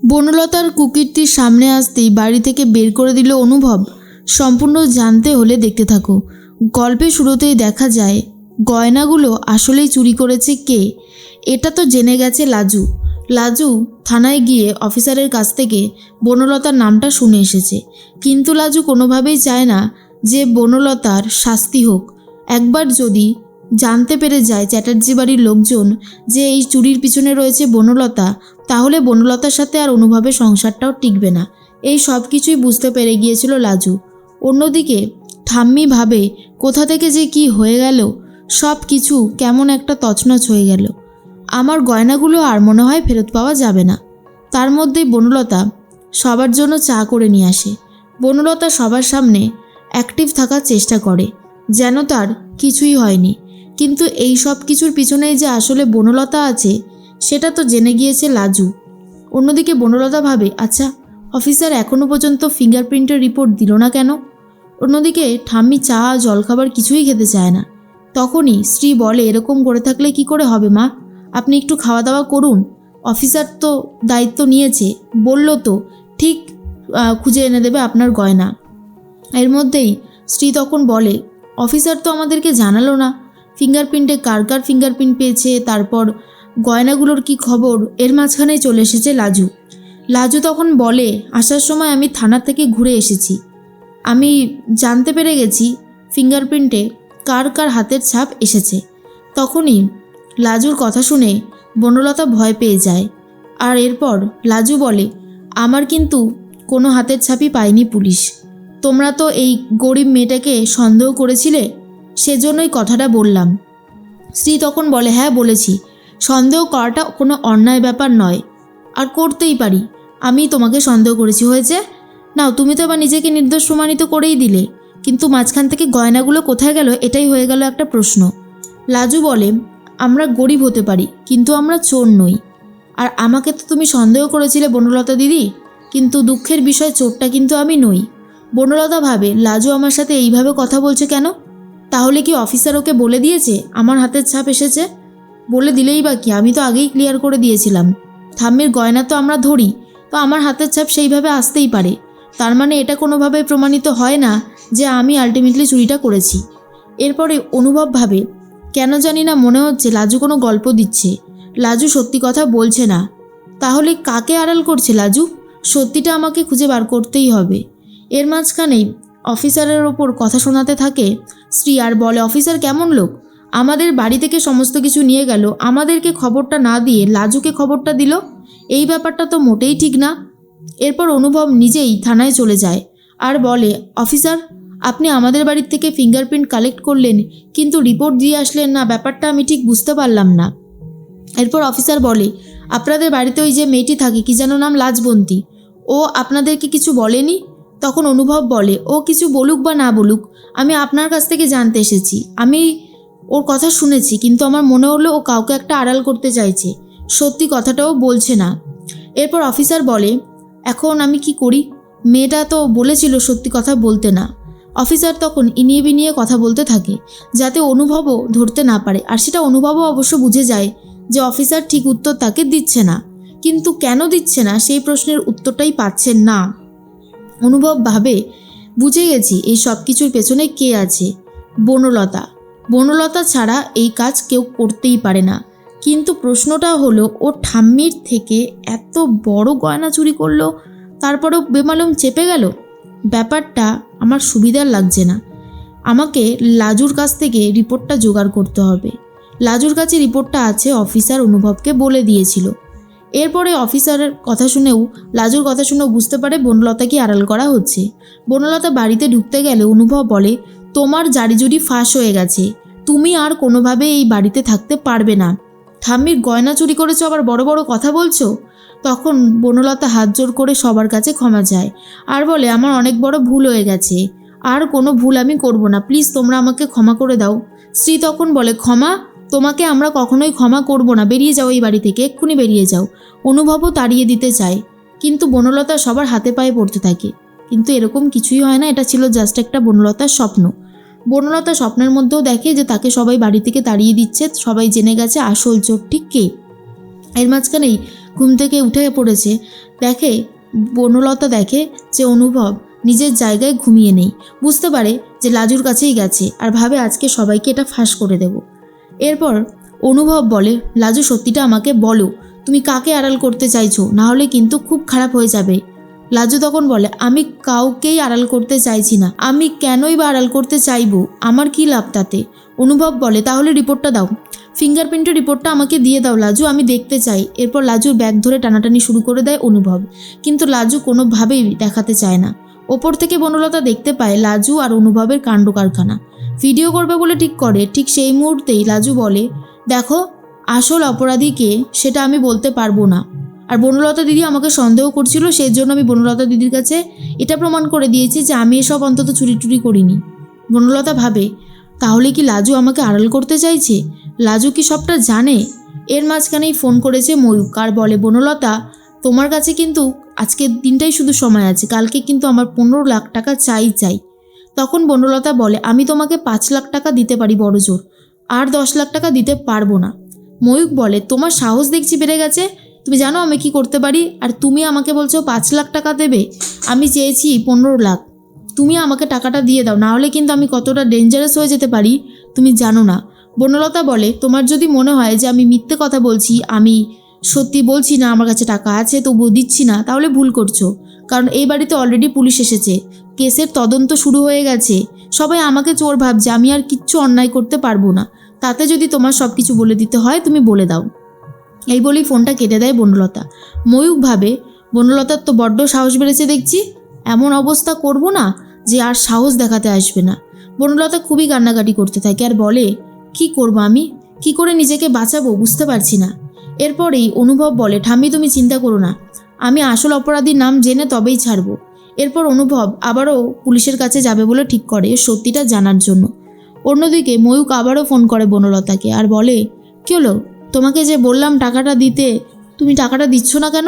বনলতার কুকীর্তির সামনে আসতেই বাড়ি থেকে বের করে দিল অনুভব। সম্পূর্ণ জানতে হলে দেখতে থাকো। গল্পের শুরুতেই দেখা যায় গয়নাগুলো আসলেই চুরি করেছে কে, এটা তো জেনে গেছে লাজু। লাজু থানায় গিয়ে অফিসারের কাছ থেকে বনলতার নামটা শুনে এসেছে, কিন্তু লাজু কোনোভাবেই চায় না যে বনলতার শাস্তি হোক। একবার যদি জানতে পেরে যায় চ্যাটার্জি বাড়ির লোকজন যে এই চুরির পিছনে রয়েছে বনলতা, তাহলে বনলতার সাথে আর অনুভবের সংসারটাও টিকবে না। এই সব কিছুই বুঝতে পেরে গিয়েছিল লাজু। অন্যদিকে ঠাম্মি ভাবে কোথা থেকে যে কি হয়ে গেল, সব কিছু কেমন একটা তছনছ হয়ে গেল। আমার গয়নাগুলো আর মনে হয় ফেরত পাওয়া যাবে না। তার মধ্যেই বনলতা সবার জন্য চা করে নিয়ে আসে। বনলতা সবার সামনে অ্যাক্টিভ থাকার চেষ্টা করে, যেন তার কিছুই হয়নি। কিন্তু এই সব কিছুর পিছনেই যে আসলে বনলতা আছে সেটা তো জেনে গিয়েছে লাজু। অন্যদিকে বনলতা ভাবে, আচ্ছা অফিসার এখনও পর্যন্ত ফিঙ্গারপ্রিন্টের রিপোর্ট দিল না কেন। অন্যদিকে ঠাম্মি চা জলখাবার কিছুই খেতে চায় না। তখনই স্ত্রী বলে, এরকম করে থাকলে কি করে হবে মা, আপনি একটু খাওয়া দাওয়া করুন। অফিসার তো দায়িত্ব নিয়েছে, বলল তো ঠিক খুঁজে এনে দেবে আপনার গয়না। এর মধ্যেই স্ত্রী তখন বলে, অফিসার তো আমাদেরকে জানালো না ফিঙ্গারপ্রিন্টে কার কার ফিঙ্গারপ্রিন্ট পেয়েছে, তারপর গয়নাগুলোর কি খবর। এর মাঝখানেই চলে এসেছে লাজু। লাজু তখন বলে, আসার সময় আমি থানা থেকে ঘুরে এসেছি, আমি জানতে পেরে গেছি ফিঙ্গারপ্রিন্টে কার কার হাতের ছাপ এসেছে। তখনই লাজুর কথা শুনে বনলতা ভয় পেয়ে যায়। আর এরপর লাজু বলে, আমার কিন্তু কোনো হাতের ছাপই পায়নি পুলিশ। তোমরা তো এই গরিব মেয়েটাকে সন্দেহ করেছিলে, সেজন্যই কথাটা বললাম। স্ত্রী তখন বলে, হ্যাঁ বলেছি, সন্দেহ করাটা কোনো অন্যায় ব্যাপার নয়, আর করতেই পারি। আমি তোমাকে সন্দেহ করেছি, হয়েছে নাও, তুমি তো আবার নিজেকে নির্দোষ প্রমাণিত করেই দিলে, কিন্তু মাঝখান থেকে গয়নাগুলো কোথায় গেল এটাই হয়ে গেল একটা প্রশ্ন। লাজু বলে, আমরা গরিব হতে পারি কিন্তু আমরা চোর নই। আর আমাকে তো তুমি সন্দেহ করেছিলে বনলতা দিদি, কিন্তু দুঃখের বিষয় চোরটা কিন্তু আমি নই। বনলতা ভাবে, লাজু আমার সাথে এইভাবে কথা বলছে কেন? তাহলে কি অফিসার ওকে বলে দিয়েছে আমার হাতের ছাপ এসেছে? বলে দিলেই বা কি, আমি তো আগেই ক্লিয়ার করে দিয়েছিলাম ঠাম্মির গয়না তো আমরা ধরি, তো আমার হাতের ছাপ সেইভাবে আসতেই পারে। তার মানে এটা কোনোভাবে প্রমাণিত হয় না যে আমি আলটিমেটলি চুরিটা করেছি। এরপরে অনুভব ভাবে, কেন জানি না মনে হচ্ছে লাজু কোনো গল্প দিচ্ছে, লাজু সত্যি কথা বলছে না। তাহলে কাকে আড়াল করছে লাজু? সত্যিটা আমাকে খুঁজে বার করতেই হবে। এর মাঝখানেই অফিসারের ওপর কথা শোনাতে থাকে স্ত্রী, আর বলে, অফিসার কেমন লোক, আমাদের বাড়ি থেকে সমস্ত কিছু নিয়ে গেল, আমাদেরকে খবরটা না দিয়ে লাজুকে খবরটা দিল, এই ব্যাপারটা তো মোটেই ঠিক না। এরপর অনুভব নিজেই থানায় চলে যায় আর বলে, অফিসার আপনি আমাদের বাড়ির থেকে ফিঙ্গারপ্রিন্ট কালেক্ট করলেন, কিন্তু রিপোর্ট দিয়ে আসলেন না, ব্যাপারটা আমি ঠিক বুঝতে পারলাম না। এরপর অফিসার বলে, আপনাদের বাড়িতে ওই যে মেয়েটি থাকে, কি যেন নাম, লাজবন্তী, ও আপনাদেরকে কিছু বলেনি? তখন অনুভব বলে, ও কিছু বলুক বা না বলুক, আমি আপনার কাছ থেকে জানতে এসেছি, আমি ওর কথা শুনেছি, কিন্তু আমার মনে হলো ও কাউকে একটা আড়াল করতে চাইছে, সত্যি কথাটাও বলছে না। এরপর অফিসার বলে, এখন আমি কি করি, মেয়েটা তো বলেছিল সত্যি কথা বলতে না। অফিসার তখন ইনিয়ে বিনিয়ে কথা বলতে থাকে যাতে অনুভবও ধরতে না পারে, আর সেটা অনুভবও অবশ্য বুঝে যায় যে অফিসার ঠিক উত্তর তাকে দিচ্ছে না। কিন্তু কেন দিচ্ছে না সেই প্রশ্নের উত্তরটাই পাচ্ছেন না। অনুভব ভাবে, বুঝে গেছি এই সব কিছুর পেছনে কে আছে, বনলতা। বনলতা ছাড়া এই কাজ কেউ করতেই পারে না। কিন্তু প্রশ্নটা হলো, ও ঠাম্মির থেকে এত বড় গয়না চুরি করলো, তারপরেও বেমালুম চেপে গেল। ব্যাপারটা আমার সুবিধার লাগছে না। আমাকে লাজুর কাছ থেকে রিপোর্টটা জোগাড় করতে হবে। লাজুর কাছে রিপোর্টটা আছে, অফিসার অনুভবকে বলে দিয়েছিল। এরপরে অফিসারের কথা শুনেও, লাজুর কথা শুনেও বুঝতে পারে বনলতাকে আড়াল করা হচ্ছে। বনলতা বাড়িতে ঢুকতে গেলে অনুভব বলে, তোমার জারিজুরি ফাঁস হয়ে গেছে, তুমি আর কোনোভাবে এই বাড়িতে থাকতে পারবে না। ঠাম্মির গয়না চুরি করেছো, আবার বড় বড় কথা বলছো। তখন বনলতা হাত জোর করে সবার কাছে ক্ষমা চায় আর বলে, আমার অনেক বড় ভুল হয়ে গেছে, আর কোনো ভুল আমি করব না, প্লিজ তোমরা আমাকে ক্ষমা করে দাও। স্ত্রী তখন বলে, ক্ষমা? তোমাকে আমরা কখনোই ক্ষমা করব না, বেরিয়ে যাও এই বাড়ি থেকে, এক্ষুনি বেরিয়ে যাও। অনুভবও তাড়িয়ে দিতে চায়, কিন্তু বনলতা সবার হাতে পায়ে পড়তে থাকে। কিন্তু এরকম কিছুই হয় না, এটা ছিল জাস্ট একটা বনলতার স্বপ্ন। বনলতা স্বপ্নের মধ্যেও দেখে যে তাকে সবাই বাড়ি থেকে তাড়িয়ে দিচ্ছে, সবাই জেনে গেছে আসল চোর ঠিক কে। এর মাঝখানেই ঘুম থেকে উঠে পড়েছে, দেখে বনলতা দেখে যে অনুভব নিজের জায়গায় ঘুমিয়ে নেই। বুঝতে পারে যে লাজুর কাছেই গেছে আর ভাবে আজকে সবাইকে এটা ফাঁস করে দেব। এরপর অনুভব বলে, লাজু সত্যিটা আমাকে বলো, তুমি কাকে আড়াল করতে চাইছো, না হলে কিন্তু খুব খারাপ হয়ে যাবে। লাজু তখন বলে, আমি কাউকেই আড়াল করতে চাইছি না, আমি কেনই বা আড়াল করতে চাইবো, আমার কি লাভ তাতে। অনুভব বলে, তাহলে রিপোর্টটা দাও, ফিঙ্গারপ্রিন্টের রিপোর্টটা আমাকে দিয়ে দাও লাজু, আমি দেখতে চাই। এরপর লাজুর ব্যাগ ধরে টানাটানি শুরু করে দেয় অনুভব, কিন্তু লাজু কোনোভাবেই দেখাতে চায় না। ওপর থেকে বনলতা দেখতে পায় লাজু আর অনুভবের কাণ্ড কারখানা। ভিডিও করবে বলে ঠিক করে, ঠিক সেই মুহূর্তেই লাজু বলে, দেখো আসল অপরাধী কে সেটা আমি বলতে পারবো না, আর বনলতা দিদি আমাকে সন্দেহ করছিল, সেই জন্য আমি বনলতা দিদির কাছে এটা প্রমাণ করে দিয়েছি যে আমি এসব অন্তত চুরি টুরি করিনি। বনলতা ভাবে, তাহলে কি লাজু আমাকে আড়াল করতে চাইছে? লাজু কি সবটা জানে? এর মাঝখানেই ফোন করেছে ময়ূক আর বলে, বনলতা তোমার কাছে কিন্তু আজকের দিনটাই শুধু সময় আছে, কালকে কিন্তু আমার 15 লাখ টাকা চাই। তখন বনলতা বলে, আমি তোমাকে 5 লাখ টাকা দিতে পারি বড় জোর, আর 10 লাখ টাকা দিতে পারবো না। ময়ূক বলে, তোমার সাহস দেখছি বেড়ে গেছে, তুমি জানো আমি কি করতে পারি, আর তুমি আমাকে বলছো 5 লাখ টাকা দেবে? আমি চেয়েছি 15 লাখ, তুমি আমাকে টাকাটা দিয়ে দাও, না হলে কিন্তু আমি কতটা ডেঞ্জারাস হয়ে যেতে পারি তুমি জানো না। বনলতা বলে, তোমার যদি মনে হয় যে আমি মিথ্যে কথা বলছি, আমি সত্যি বলছি না আমার কাছে টাকা আছে তবুও দিচ্ছি না, তাহলে ভুল করছো। কারণ এই বাড়িতে অলরেডি পুলিশ এসেছে, কেসের তদন্ত শুরু হয়ে গেছে, সবাই আমাকে চোর ভাবছে, আমি আর কিচ্ছু অন্যায় করতে পারবো না, তাতে যদি তোমার সব কিছু বলে দিতে হয় তুমি বলে দাও। এই বলেই ফোনটা কেটে দেয় বনলতা। ময়ূক ভাবে, বনলতার তো বড্ড সাহস বেড়েছে দেখছি, এমন অবস্থা করব না যে আর সাহস দেখাতে আসবে না। বনলতা খুবই কান্নাকাটি করতে থাকে আর বলে, কি করব আমি, কি করে নিজেকে বাঁচাবো বুঝতে পারছি না। এরপরেই অনুভব বলে, ঠাম্মি তুমি চিন্তা করো না, আমি আসল অপরাধীর নাম জেনে তবেই ছাড়বো। এরপর অনুভব আবারও পুলিশের কাছে যাবে বলে ঠিক করে সত্যিটা জানার জন্য। অন্যদিকে ময়ূক আবারও ফোন করে বনলতাকে আর বলে, কী হলো, তোমাকে যে বললাম টাকাটা দিতে, তুমি টাকাটা দিচ্ছ না কেন?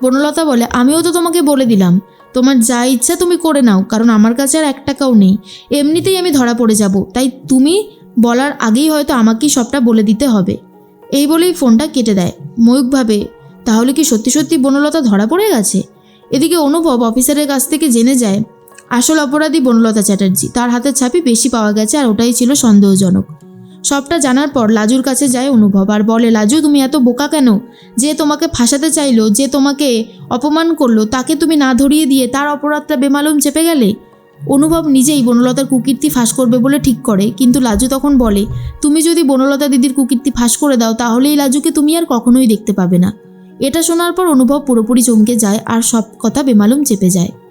বনলতা বলে, আমিও তো তোমাকে বলে দিলাম তোমার যা ইচ্ছা তুমি করে নাও, কারণ আমার কাছে আর 1 টাকাও নেই, এমনিতেই আমি ধরা পড়ে যাব, তাই তুমি বলার আগেই হয়তো আমাকেই সবটা বলে দিতে হবে। এই বলেই ফোনটা কেটে দেয়। ময়ূক ভাবে, তাহলে কি সত্যি সত্যি বনলতা ধরা পড়ে গেছে? এদিকে অনুভব অফিসারের কাছ থেকে জেনে যায় আসল অপরাধী বনলতা চ্যাটার্জি, তার হাতের ছাপই বেশি পাওয়া গেছে আর ওটাই ছিল সন্দেহজনক। সবটা জানার পর লাজুর কাছে যায় অনুভব আর বলে, লাজু তুমি এত বোকা কেন? যে তোমাকে ফাঁসাতে চাইলো, যে তোমাকে অপমান করলো, তাকে তুমি না ধরিয়ে দিয়ে তার অপরাধটা বেমালুম চেপে গেলে। অনুভব নিজেই বনলতার কুকীর্তি ফাঁস করবে বলে ঠিক করে, কিন্তু লাজু তখন বলে, তুমি যদি বনলতা দিদির কুকীর্তি ফাঁস করে দাও তাহলেই লাজুকে তুমি আর কখনোই দেখতে পাবে না। এটা শোনার পর অনুভব পুরোপুরি চমকে যায় আর সব কথা বেমালুম চেপে যায়।